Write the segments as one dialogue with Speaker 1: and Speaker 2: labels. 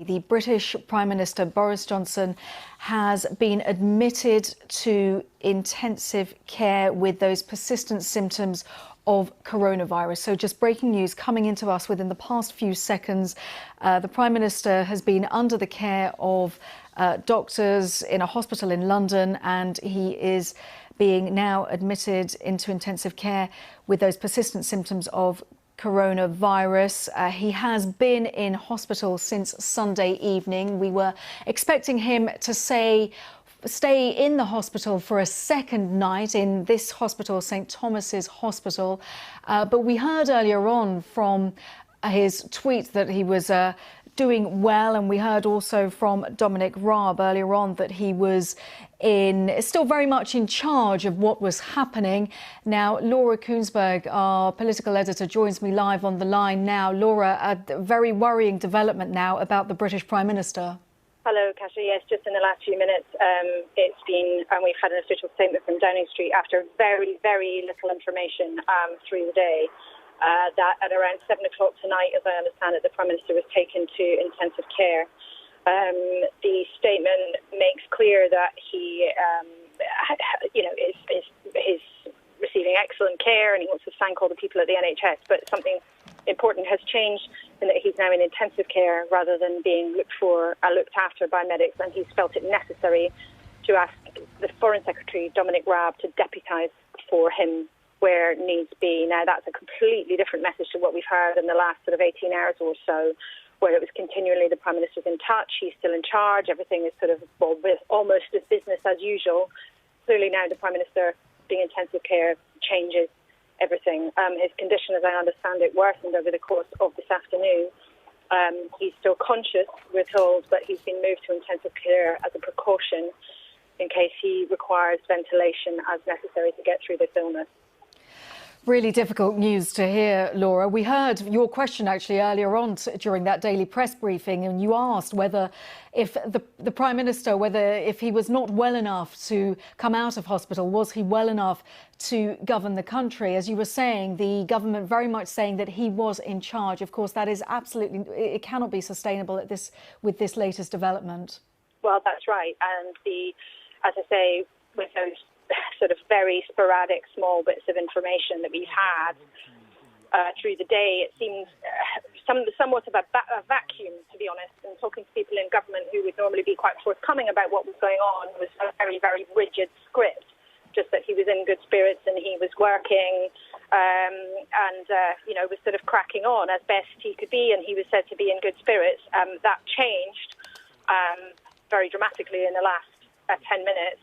Speaker 1: The British Prime Minister Boris Johnson has been admitted to intensive care with those persistent symptoms of coronavirus. So just breaking news coming into us within the past few seconds. The Prime Minister has been under the care of doctors in a hospital in London, and he is being now admitted into intensive care with those persistent symptoms of coronavirus. He has been in hospital since Sunday evening. We were expecting him to stay in the hospital for a second night in this hospital, St Thomas's Hospital. But we heard earlier on from his tweet that he was doing well, and we heard also from Dominic Raab earlier on that he was still very much in charge of what was happening. Now, Laura Kuenssberg, our political editor, joins me live on the line now. Laura, a very worrying development now about the British Prime Minister.
Speaker 2: Hello, Kasia. Yes, just in the last few minutes, we've had an official statement from Downing Street after very, very little information through the day. That at around 7 o'clock tonight, as I understand it, the Prime Minister was taken to intensive care. The statement makes clear that he, is receiving excellent care, and he wants to thank all the people at the NHS. But something important has changed in that he's now in intensive care rather than being looked after by medics, and he's felt it necessary to ask the Foreign Secretary, Dominic Raab, to deputise for him where needs be. Now, that's a completely different message to what we've heard in the last sort of 18 hours or so, where it was continually the Prime Minister's in touch, he's still in charge, everything is sort of almost as business as usual. Clearly now the Prime Minister being in intensive care changes everything. His condition, as I understand it, worsened over the course of this afternoon. He's still conscious, we're told, but he's been moved to intensive care as a precaution in case he requires ventilation as necessary to get through this illness.
Speaker 1: Really difficult news to hear, Laura. We heard your question actually earlier on during that daily press briefing, and you asked whether if the Prime Minister, if he was not well enough to come out of hospital, was he well enough to govern the country? As you were saying, the government very much saying that he was in charge. Of course, that is absolutely, it cannot be sustainable with this latest development. Well,
Speaker 2: that's right. And as I say, with those sort of very sporadic small bits of information that we've had through the day, it seems somewhat of a vacuum, to be honest. And talking to people in government who would normally be quite forthcoming about what was going on was a very, very rigid script, just that he was in good spirits and he was working was sort of cracking on as best he could be, and he was said to be in good spirits. That changed very dramatically in the last 10 minutes.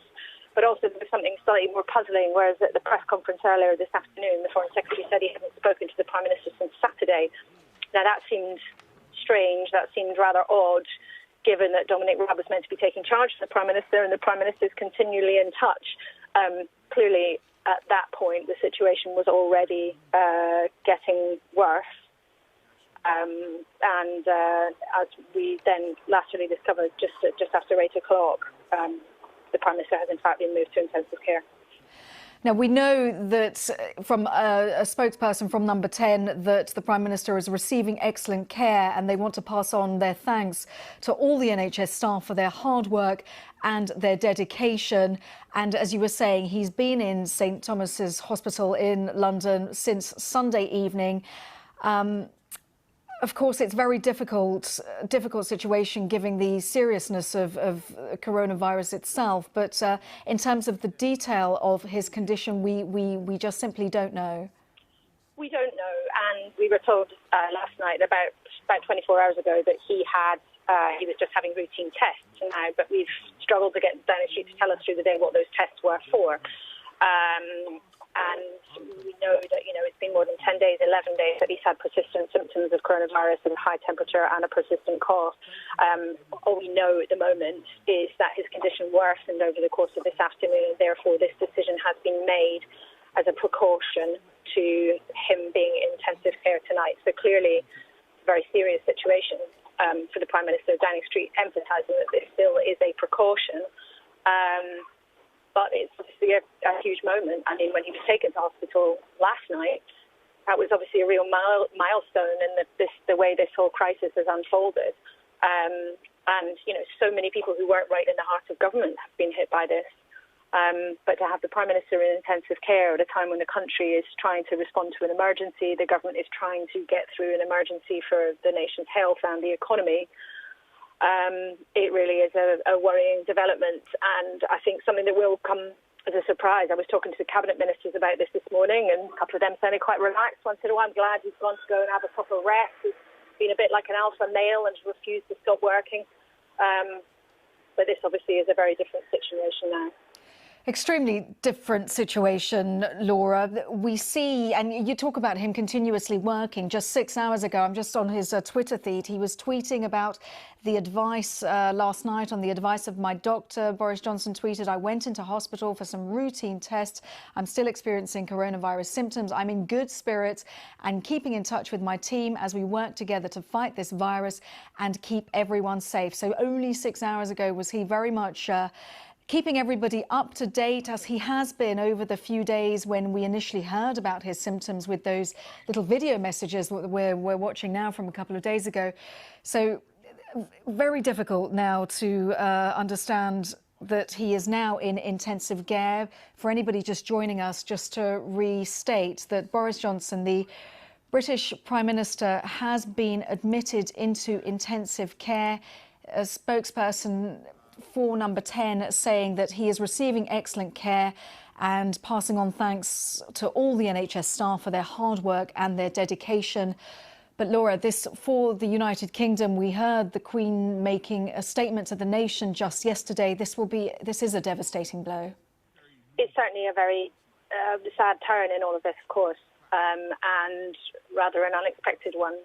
Speaker 2: But also there was something slightly more puzzling, whereas at the press conference earlier this afternoon, the Foreign Secretary said he hadn't spoken to the Prime Minister since Saturday. Now, that seemed strange, that seemed rather odd, given that Dominic Raab was meant to be taking charge of the Prime Minister, and the Prime Minister is continually in touch. Clearly, at that point, the situation was already getting worse. As we then latterly discovered just after 8 o'clock, the Prime Minister has in fact been moved to intensive care.
Speaker 1: Now, we know that from a spokesperson from Number 10 that the Prime Minister is receiving excellent care, and they want to pass on their thanks to all the NHS staff for their hard work and their dedication. And as you were saying, he's been in St Thomas's Hospital in London since Sunday evening. Of course, it's a very difficult situation given the seriousness of coronavirus itself. But in terms of the detail of his condition, we just simply don't know.
Speaker 2: We don't know, and we were told last night, about 24 hours ago, that he was just having routine tests now. But we've struggled to get Downing Street to tell us through the day what those tests were for. And we know that, it's been more than 10 days, 11 days that he's had persistent symptoms of coronavirus and high temperature and a persistent cough. All we know at the moment is that his condition worsened over the course of this afternoon. Therefore, this decision has been made as a precaution to him being in intensive care tonight. So clearly, it's a very serious situation for the Prime Minister of Downing Street, emphasising that this still is a precaution. But it's obviously a huge moment. I mean, when he was taken to hospital last night, that was obviously a real milestone in the way this whole crisis has unfolded. And, so many people who weren't right in the heart of government have been hit by this. But to have the Prime Minister in intensive care at a time when the country is trying to respond to an emergency, the government is trying to get through an emergency for the nation's health and the economy, it really is a worrying development. And I think something that will come as a surprise. I was talking to the cabinet ministers about this morning, and a couple of them sounded quite relaxed. One said, "Oh, I'm glad he's gone to go and have a proper rest. He's been a bit like an alpha male and refused to stop working." But this obviously is a very different situation now.
Speaker 1: Extremely different situation, Laura. We see, and you talk about him continuously working. Just 6 hours ago, I'm just on his Twitter feed, he was tweeting about the advice last night. On the advice of my doctor, Boris Johnson tweeted, "I went into hospital for some routine tests. I'm still experiencing coronavirus symptoms. I'm in good spirits and keeping in touch with my team as we work together to fight this virus and keep everyone safe." So only 6 hours ago was he very much keeping everybody up to date, as he has been over the few days when we initially heard about his symptoms with those little video messages that we're watching now from a couple of days ago. So very difficult now to understand that he is now in intensive care. For anybody just joining us, just to restate that Boris Johnson, the British Prime Minister, has been admitted into intensive care. A spokesperson for Number 10 saying that he is receiving excellent care and passing on thanks to all the NHS staff for their hard work and their dedication. But Laura, this for the United Kingdom, we heard the Queen making a statement to the nation just yesterday. This is a devastating blow.
Speaker 2: It's certainly a very sad turn in all of this, of course, and rather an unexpected one.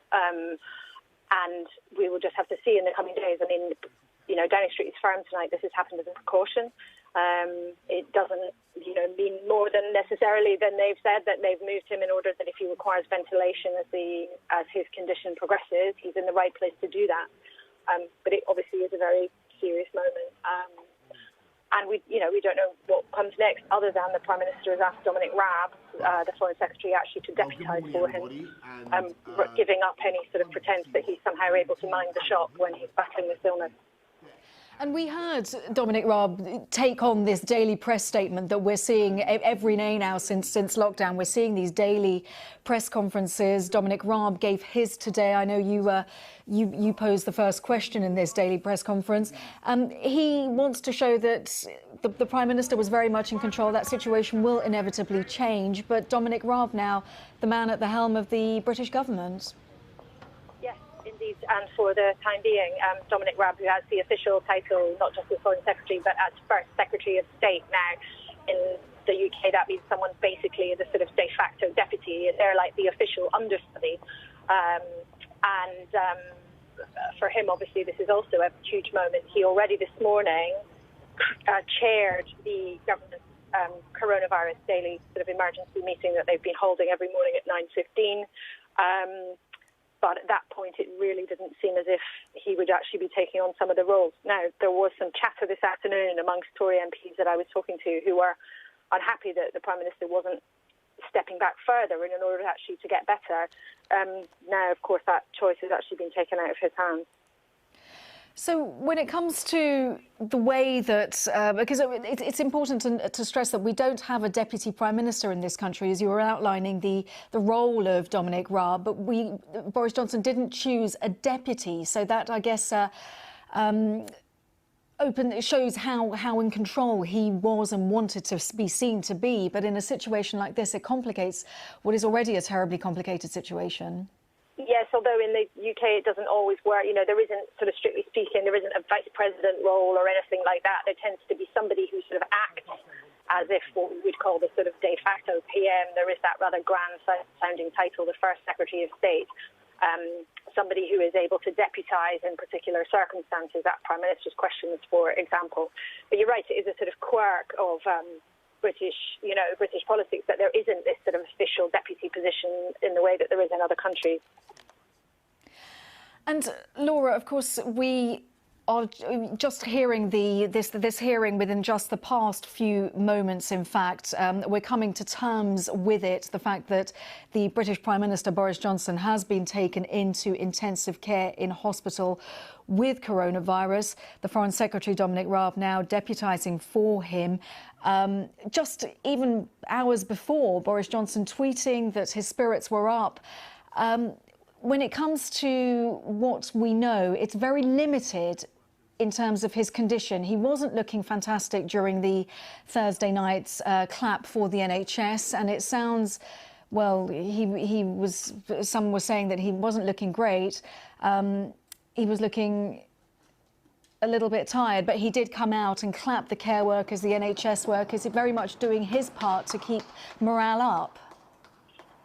Speaker 2: And we will just have to see in the coming days. I mean, Downing Street is firm tonight. This has happened as a precaution. It doesn't, mean more than necessarily than they've said, that they've moved him in order that if he requires ventilation as his condition progresses, he's in the right place to do that. But it obviously is a very serious moment. And we don't know what comes next, other than the Prime Minister has asked Dominic Raab, the Foreign Secretary, actually to deputise for him, giving up any sort of pretense that he's somehow able to mind the shop when he's battling this illness.
Speaker 1: And we heard Dominic Raab take on this daily press statement that we're seeing every day now since lockdown. We're seeing these daily press conferences. Dominic Raab gave his today. I know you posed the first question in this daily press conference. He wants to show that the Prime Minister was very much in control. That situation will inevitably change. But Dominic Raab now, the man at the helm of the British government.
Speaker 2: Indeed, and for the time being, Dominic Raab, who has the official title, not just as Foreign Secretary, but as First Secretary of State now in the UK, that means someone's basically the sort of de facto deputy. They're like the official understudy. For him, obviously, this is also a huge moment. He already this morning chaired the government's coronavirus daily sort of emergency meeting that they've been holding every morning at 9:15. But at that point, it really didn't seem as if he would actually be taking on some of the roles. Now, there was some chatter this afternoon amongst Tory MPs that I was talking to who were unhappy that the Prime Minister wasn't stepping back further in order actually to get better. Now, of course, that choice has actually been taken out of his hands.
Speaker 1: So when it comes to the way that, because it's important to stress that we don't have a deputy prime minister in this country, as you were outlining the role of Dominic Raab, but Boris Johnson didn't choose a deputy. So that, I guess, it shows how in control he was and wanted to be seen to be. But in a situation like this, it complicates what is already a terribly complicated situation.
Speaker 2: Yes, although in the UK it doesn't always work. There isn't, sort of strictly speaking, there isn't a vice president role or anything like that. There tends to be somebody who sort of acts as if what we would call the sort of de facto PM. There is that rather grand-sounding title, the First Secretary of State. Somebody who is able to deputise in particular circumstances at Prime Minister's questions, for example. But you're right, it is a sort of quirk of British politics that there isn't this sort of official deputy position in the way that there is in other countries.
Speaker 1: And Laura, of course, we just hearing this hearing within just the past few moments, in fact, we're coming to terms with it. The fact that the British Prime Minister Boris Johnson has been taken into intensive care in hospital with coronavirus. The Foreign Secretary Dominic Raab now deputising for him. Just even hours before, Boris Johnson tweeting that his spirits were up. When it comes to what we know, it's very limited in terms of his condition. He wasn't looking fantastic during the Thursday night's clap for the NHS, and it sounds, well, he was. Some were saying that he wasn't looking great. He was looking a little bit tired, but he did come out and clap the care workers, the NHS workers, very much doing his part to keep morale up.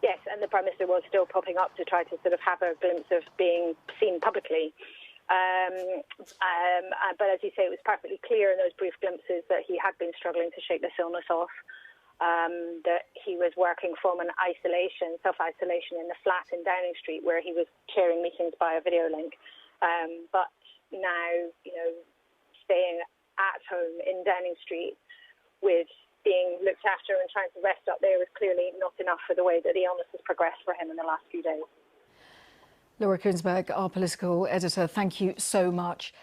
Speaker 2: Yes, and the Prime Minister was still popping up to try to sort of have a glimpse of being seen publicly. But as you say, it was perfectly clear in those brief glimpses that he had been struggling to shake this illness off, that he was working from an self-isolation in the flat in Downing Street, where he was chairing meetings by a video link. But now, staying at home in Downing Street with being looked after and trying to rest up there was clearly not enough for the way that the illness has progressed for him in the last few days.
Speaker 1: Laura Kuenssberg, our political editor, thank you so much.